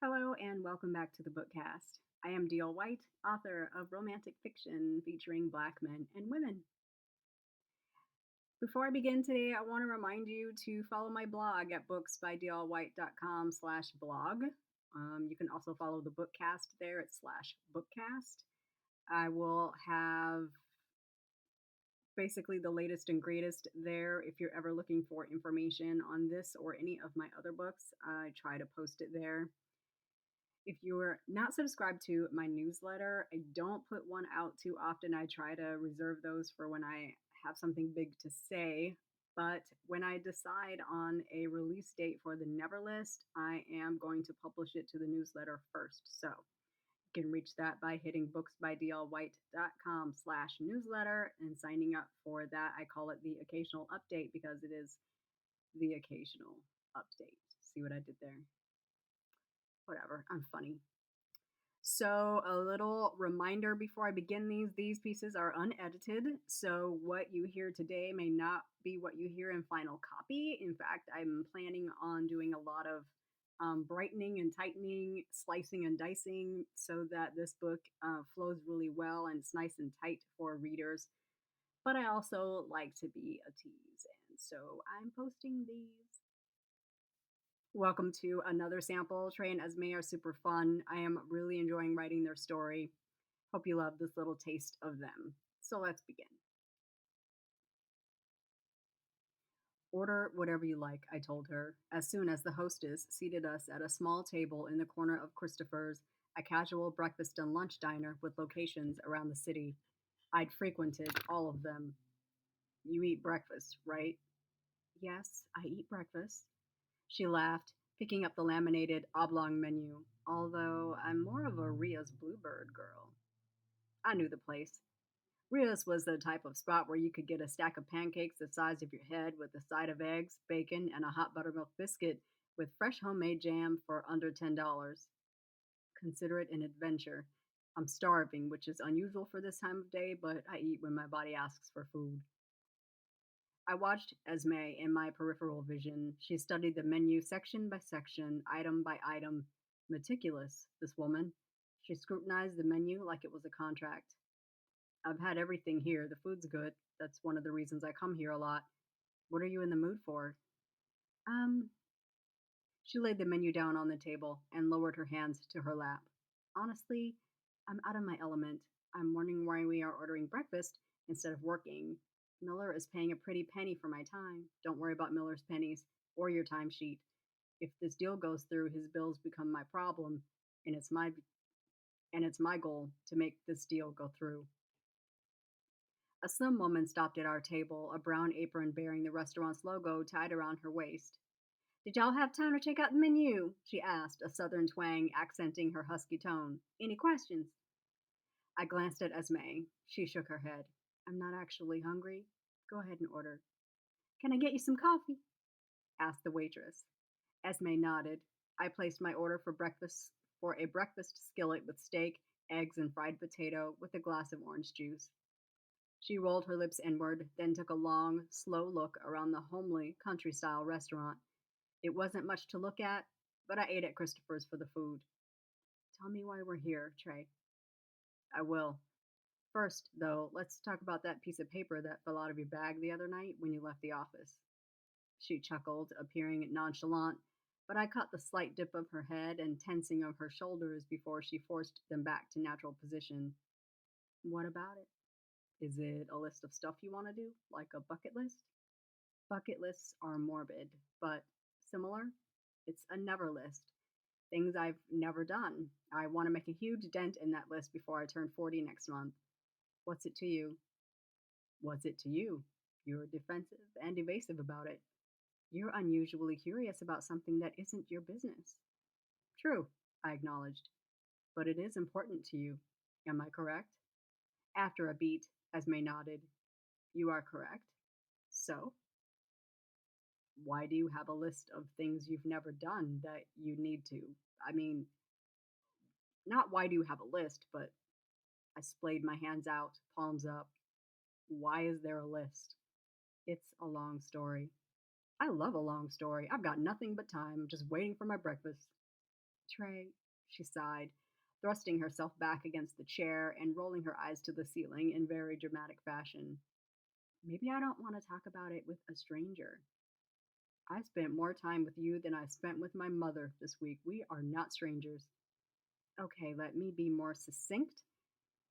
Hello and welcome back to the Bookcast. I am DL White, author of romantic fiction featuring Black men and women. Before I begin today, I want to remind you to follow my blog at booksbydlwhite.com/blog. You can also follow the Bookcast there at /bookcast. I will have basically the latest and greatest there. If you're ever looking for information on this or any of my other books, I try to post it there. If you're not subscribed to my newsletter, I don't put one out too often. I try to reserve those for when I have something big to say. But when I decide on a release date for the Never List, I am going to publish it to the newsletter first. So you can reach that by hitting booksbydlwhite.com/newsletter and signing up for that. I call it the occasional update because it is the occasional update. See what I did there? Whatever, I'm funny. So, a little reminder before I begin these pieces are unedited. So, what you hear today may not be what you hear in final copy. In fact, I'm planning on doing a lot of brightening and tightening, slicing and dicing so that this book flows really well and it's nice and tight for readers. But I also like to be a tease, and so I'm posting these. Welcome to another sample. Trey and Esme are super fun. I am really enjoying writing their story. Hope you love this little taste of them. So let's begin. Order whatever you like, I told her, as soon as the hostess seated us at a small table in the corner of Christopher's, a casual breakfast and lunch diner with locations around the city. I'd frequented all of them. You eat breakfast, right? Yes, I eat breakfast. She laughed, picking up the laminated oblong menu, although I'm more of a Ria's Bluebird girl. I knew the place. Ria's was the type of spot where you could get a stack of pancakes the size of your head with a side of eggs, bacon, and a hot buttermilk biscuit with fresh homemade jam for under $10. Consider it an adventure. I'm starving, which is unusual for this time of day, but I eat when my body asks for food. I watched Esme in my peripheral vision. She studied the menu section by section, item by item. Meticulous, this woman. She scrutinized the menu like it was a contract. I've had everything here. The food's good. That's one of the reasons I come here a lot. What are you in the mood for? Um, she laid the menu down on the table and lowered her hands to her lap. Honestly, I'm out of my element. I'm wondering why we are ordering breakfast instead of working. Miller is paying a pretty penny for my time. Don't worry about Miller's pennies or your timesheet. If this deal goes through, his bills become my problem, and it's my goal to make this deal go through. A slim woman stopped at our table, a brown apron bearing the restaurant's logo tied around her waist. Did y'all have time to check out the menu? She asked, a southern twang accenting her husky tone. Any questions? I glanced at Esme. She shook her head. I'm not actually hungry. Go ahead and order. Can I get you some coffee? Asked the waitress. Esme nodded. I placed my order for a breakfast skillet with steak, eggs, and fried potato with a glass of orange juice. She rolled her lips inward, then took a long, slow look around the homely, country style restaurant. It wasn't much to look at, but I ate at Christopher's for the food. Tell me why we're here, Trey. I will. First, though, let's talk about that piece of paper that fell out of your bag the other night when you left the office. She chuckled, appearing nonchalant, but I caught the slight dip of her head and tensing of her shoulders before she forced them back to natural position. What about it? Is it a list of stuff you want to do, like a bucket list? Bucket lists are morbid, but similar. It's a never list. Things I've never done. I want to make a huge dent in that list before I turn 40 next month. What's it to you? What's it to you? You're defensive and evasive about it. You're unusually curious about something that isn't your business. True, I acknowledged. But it is important to you. Am I correct? After a beat, Esme nodded. You are correct. So, why do you have a list of things you've never done that you need to? I mean, not why do you have a list, but I splayed my hands out, palms up. Why is there a list? It's a long story. I love a long story. I've got nothing but time, just waiting for my breakfast. Trey, she sighed, thrusting herself back against the chair and rolling her eyes to the ceiling in very dramatic fashion. Maybe I don't want to talk about it with a stranger. I spent more time with you than I spent with my mother this week. We are not strangers. Okay, let me be more succinct.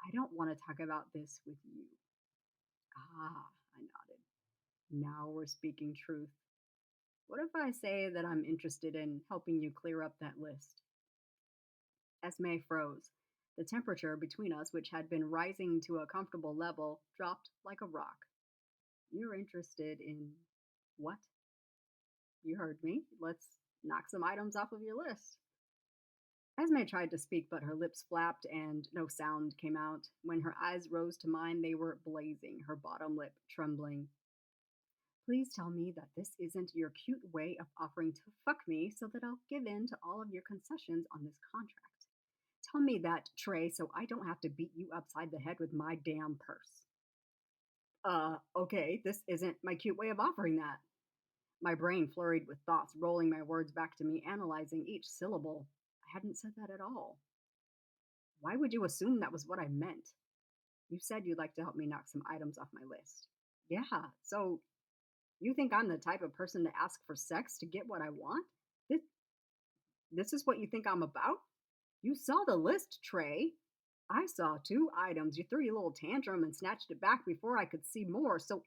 I don't want to talk about this with you. Ah, I nodded. Now we're speaking truth. What if I say that I'm interested in helping you clear up that list? Esme froze. The temperature between us, which had been rising to a comfortable level, dropped like a rock. You're interested in what? You heard me. Let's knock some items off of your list. Esme tried to speak, but her lips flapped and no sound came out. When her eyes rose to mine, they were blazing, her bottom lip trembling. Please tell me that this isn't your cute way of offering to fuck me so that I'll give in to all of your concessions on this contract. Tell me that, Trey, so I don't have to beat you upside the head with my damn purse. Okay, this isn't my cute way of offering that. My brain flurried with thoughts, rolling my words back to me, analyzing each syllable. I hadn't said that at all. Why would you assume that was what I meant? You said you'd like to help me knock some items off my list. Yeah, so you think I'm the type of person to ask for sex to get what I want? This, this is what you think I'm about? You saw the list, Trey. I saw two items. You threw your little tantrum and snatched it back before I could see more. So,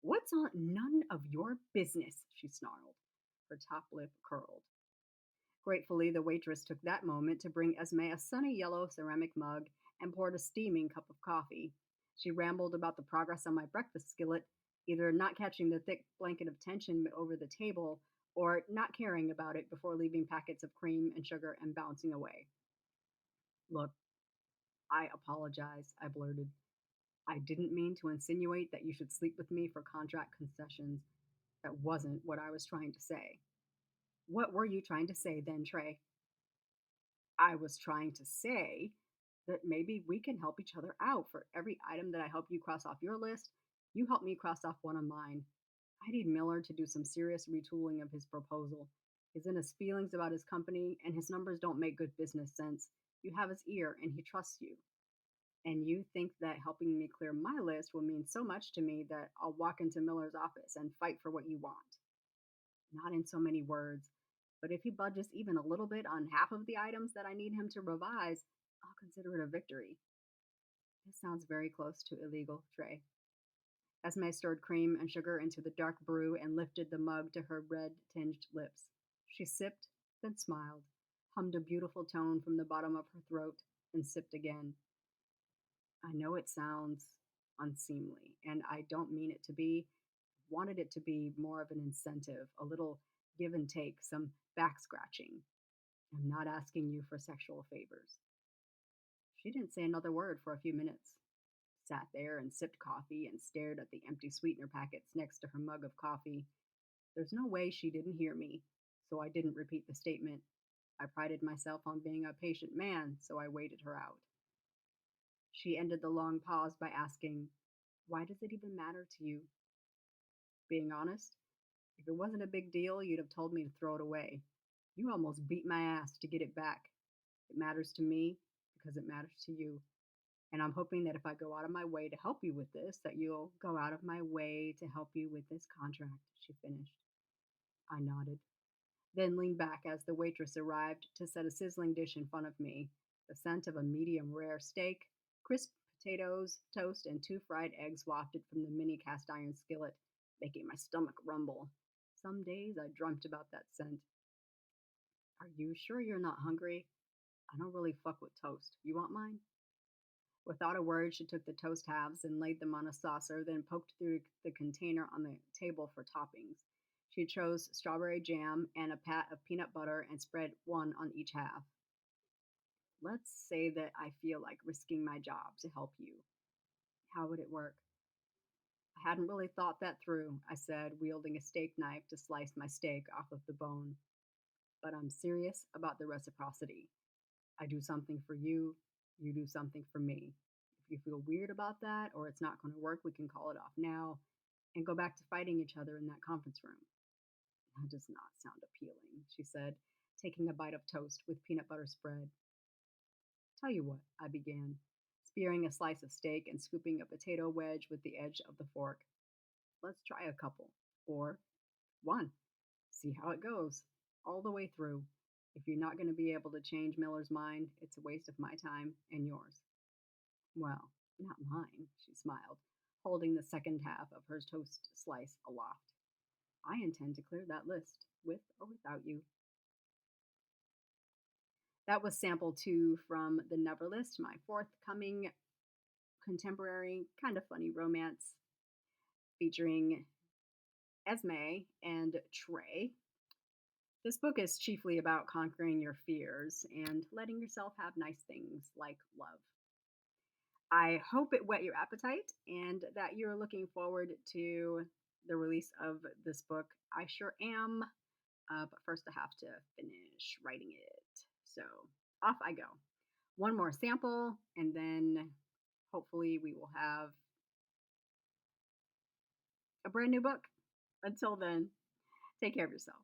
what's on none of your business? She snarled, her top lip curled. Gratefully, the waitress took that moment to bring Esme a sunny yellow ceramic mug and poured a steaming cup of coffee. She rambled about the progress on my breakfast skillet, either not catching the thick blanket of tension over the table or not caring about it before leaving packets of cream and sugar and bouncing away. Look, I apologize, I blurted. I didn't mean to insinuate that you should sleep with me for contract concessions. That wasn't what I was trying to say. What were you trying to say then, Trey? I was trying to say that maybe we can help each other out. For every item that I help you cross off your list, you help me cross off one of mine. I need Miller to do some serious retooling of his proposal. He's in his feelings about his company, and his numbers don't make good business sense. You have his ear, and he trusts you. And you think that helping me clear my list will mean so much to me that I'll walk into Miller's office and fight for what you want. Not in so many words, but if he budges even a little bit on half of the items that I need him to revise, I'll consider it a victory. This sounds very close to illegal, Trey. Esme stirred cream and sugar into the dark brew and lifted the mug to her red-tinged lips. She sipped, then smiled, hummed a beautiful tone from the bottom of her throat, and sipped again. I know it sounds unseemly, and I don't mean it to be. I wanted it to be more of an incentive, a little give and take, some back scratching. I'm not asking you for sexual favors. She didn't say another word for a few minutes, sat there and sipped coffee and stared at the empty sweetener packets next to her mug of coffee. There's no way she didn't hear me, so I didn't repeat the statement. I prided myself on being a patient man, so I waited her out. She ended the long pause by asking, why does it even matter to you? Being honest, if it wasn't a big deal, you'd have told me to throw it away. You almost beat my ass to get it back. It matters to me because it matters to you. And I'm hoping that if I go out of my way to help you with this, that you'll go out of my way to help you with this contract, she finished. I nodded, then leaned back as the waitress arrived to set a sizzling dish in front of me. The scent of a medium rare steak, crisp potatoes, toast, and two fried eggs wafted from the mini cast iron skillet, making my stomach rumble. Some days I dreamt about that scent. Are you sure you're not hungry? I don't really fuck with toast. You want mine? Without a word, she took the toast halves and laid them on a saucer, then poked through the container on the table for toppings. She chose strawberry jam and a pat of peanut butter and spread one on each half. Let's say that I feel like risking my job to help you. How would it work? I hadn't really thought that through, I said, wielding a steak knife to slice my steak off of the bone. But I'm serious about the reciprocity. I do something for you, you do something for me. If you feel weird about that or it's not going to work, we can call it off now and go back to fighting each other in that conference room. That does not sound appealing, she said, taking a bite of toast with peanut butter spread. Tell you what, I began, spearing a slice of steak and scooping a potato wedge with the edge of the fork. Let's try a couple. Or one. See how it goes. All the way through. If you're not going to be able to change Miller's mind, it's a waste of my time and yours. Well, not mine, she smiled, holding the second half of her toast slice aloft. I intend to clear that list, with or without you. That was sample two from The Never List, my forthcoming contemporary, kind of funny romance featuring Esme and Trey. This book is chiefly about conquering your fears and letting yourself have nice things like love. I hope it whet your appetite and that you're looking forward to the release of this book. I sure am, but first I have to finish writing it. So off I go. One more sample, and then hopefully we will have a brand new book. Until then, take care of yourself.